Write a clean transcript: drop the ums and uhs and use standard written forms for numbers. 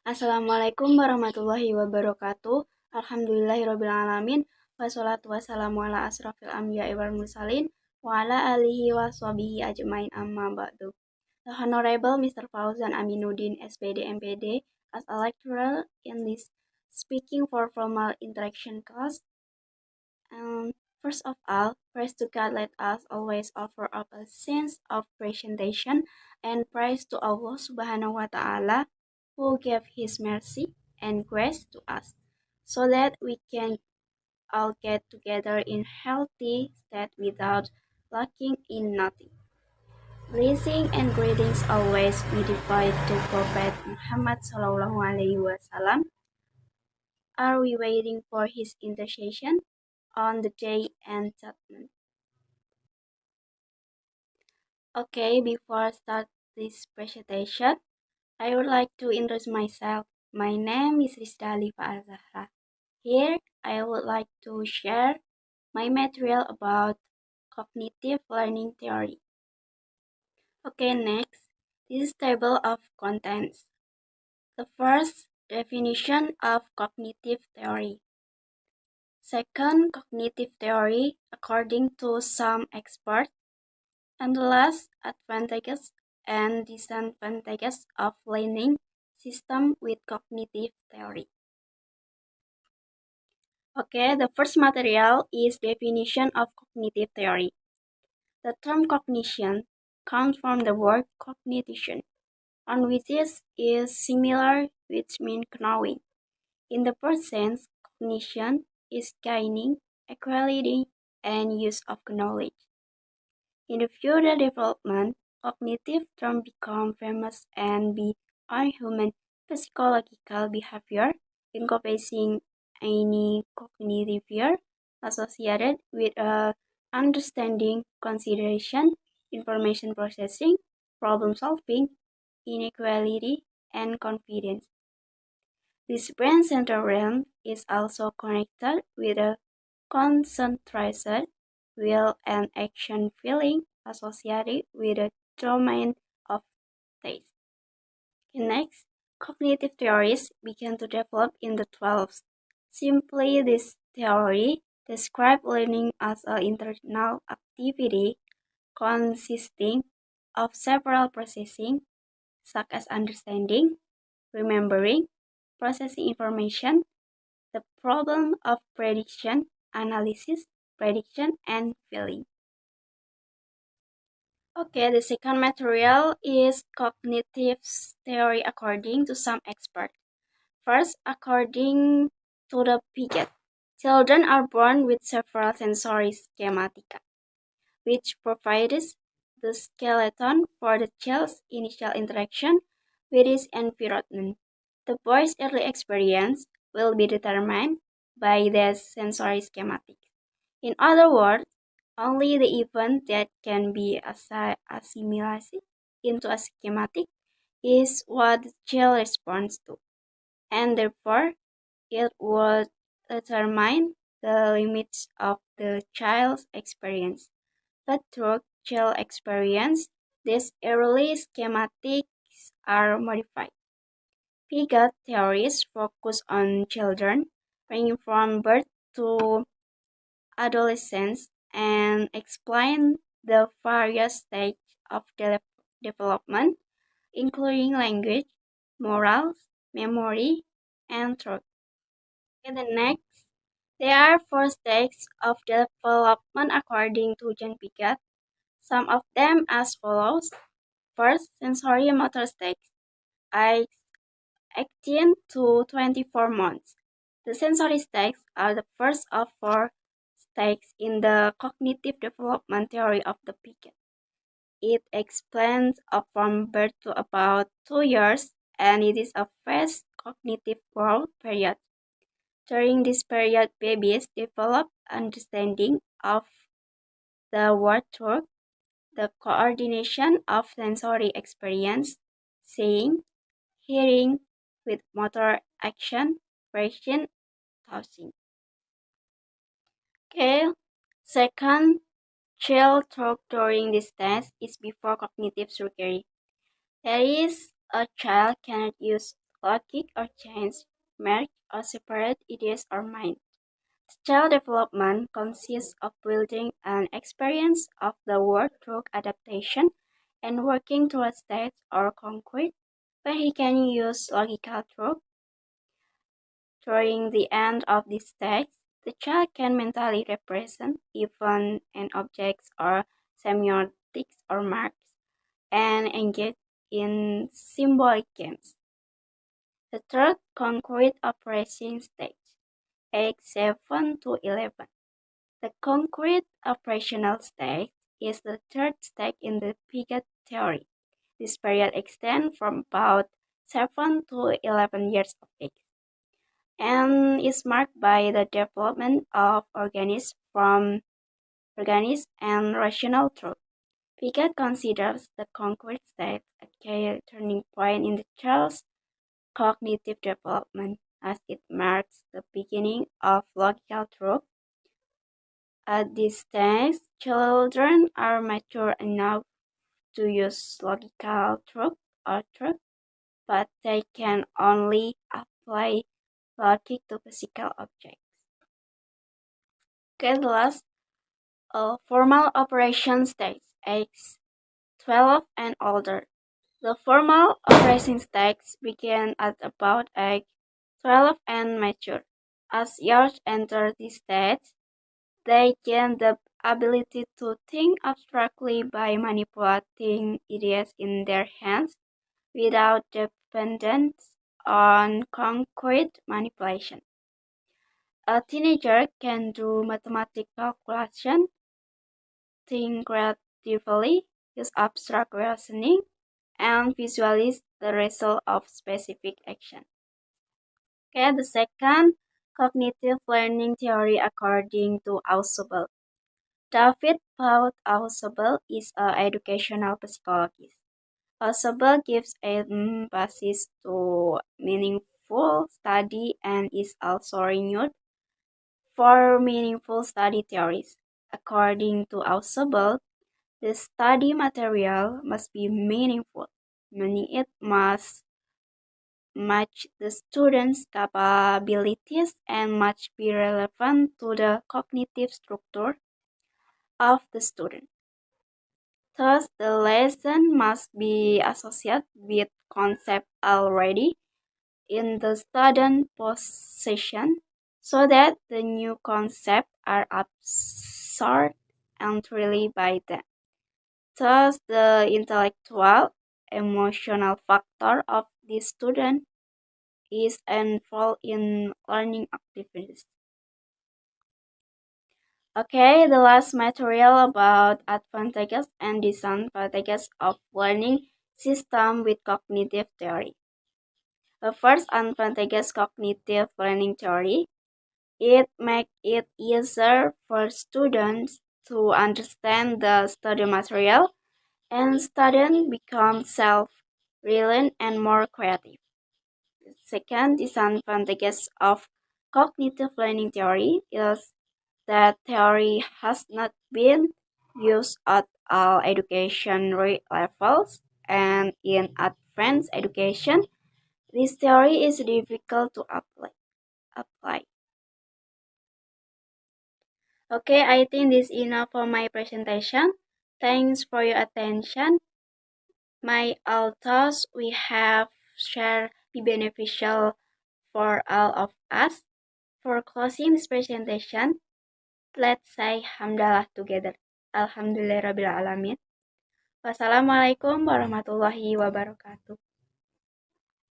Assalamualaikum warahmatullahi wabarakatuh. Alhamdulillahirrabbilalamin. Wassalatu wassalamu ala asrafil anbiya'i wal mursalin. Wa ala alihi wa sahbihi ajmain amma ba'du. The Honorable Mr. Fauzan Aminuddin, SPD MPD, as a lecturer in this speaking for formal interaction class. First of all, praise to God, let us always offer up a sense of presentation and praise to Allah Subhanahu wa Ta'ala, who gave His mercy and grace to us, so that we can all get together in healthy state without lacking in nothing. Blessing and greetings always be devoted to Prophet Muhammad Sallallahu Alaihi Wasallam. Are we waiting for his intercession on the day and judgment? Okay, before start this presentation, I would like to introduce myself. My name is Rizda Alifa Al-Zahra. Here, I would like to share my material about cognitive learning theory. Okay, next, this is table of contents. The first, definition of cognitive theory. Second, cognitive theory according to some experts. And the last, advantages and disadvantages of learning system with cognitive theory. Okay, the first material is definition of cognitive theory. The term cognition comes from the word cognition, on which is similar, which means knowing. In the first sense, cognition is gaining, equality, and use of knowledge. In the further development, cognitive terms become famous and beyond human physiological behavior, encompassing any cognitive behavior associated with understanding, consideration, information processing, problem solving, inequality, and confidence. This brain center realm is also connected with a concentration, will, and action feeling associated with the domain of taste. Next, cognitive theories began to develop in the 12th. Simply, this theory describes learning as an internal activity consisting of several processing, such as understanding, remembering, processing information, the problem of prediction, analysis, prediction, and feeling. Okay, the second material is cognitive theory according to some experts. First, according to the Piaget, children are born with several sensory schematica, which provides the skeleton for the child's initial interaction with his environment. The boy's early experience will be determined by the sensory schematic. In other words, only the event that can be assimilated into a schematic is what the child responds to, and therefore it would determine the limits of the child's experience. But through child experience, these early schematics are modified. Piaget theories focus on children ranging from birth to adolescence and explain the various stages of development, including language, morals, memory, and thought. In the next, there are four stages of development according to Jean Piaget. Some of them as follows. First, sensory motor stage, age 18 to 24 months. The sensory stages are the first of four stages in the cognitive development theory of the Piaget. It explains from birth to about 2 years, and it is a fast cognitive growth period. During this period, babies develop understanding of the word truth, the coordination of sensory experience, seeing, hearing, with motor action, breathing, touching. Okay, second, child talk during this test is before cognitive surgery. That is, a child cannot use logic or change, merge or separate ideas or mind. Child development consists of building an experience of the world through adaptation and working towards states or concrete where he can use logical truth. During the end of this stage, the child can mentally represent events and objects or semiotics or marks and engage in symbolic games. The third concrete operation stage, age 7 to 11. The concrete operational stage is the third stage in the Piaget theory. This period extends from about 7 to 11 years of age and is marked by the development of organisms and rational truth. Piaget considers the concrete stage a key turning point in the child's cognitive development as it marks the beginning of logical truth. At this stage, children are mature enough to use logical truth, but they can only apply logic to physical objects. Okay, the last formal operation stage, age 12 and older. The formal operation stage begin at about age 12 and mature. As youth enter this stage, they gain the ability to think abstractly by manipulating ideas in their hands without dependence on concrete manipulation. A teenager can do mathematical calculation, think creatively, use abstract reasoning, and visualize the result of specific action. Okay, the second cognitive learning theory according to Ausubel. David Paul Ausubel is an educational psychologist. Ausubel gives a basis to meaningful study and is also renewed for meaningful study theories. According to Ausubel, the study material must be meaningful, meaning it must match the student's capabilities and must be relevant to the cognitive structure of the student. Thus, the lesson must be associated with concepts already in the student possession so that the new concepts are absorbed entirely by them. Thus, the intellectual, emotional factor of the student is involved in learning activities. Okay, the last material about advantages and disadvantages of learning system with cognitive theory. The first advantages cognitive learning theory. It makes it easier for students to understand the study material and students become self-reliant and more creative. Second disadvantages of cognitive learning theory is that theory has not been used at all education levels and in advanced education, this theory is difficult to apply. Okay, I think this is enough for my presentation. Thanks for your attention. My all thoughts we have shared be beneficial for all of us. For closing this presentation, let's say hamdalah together. Alhamdulillahirabbil alamin. Wassalamualaikum warahmatullahi wabarakatuh.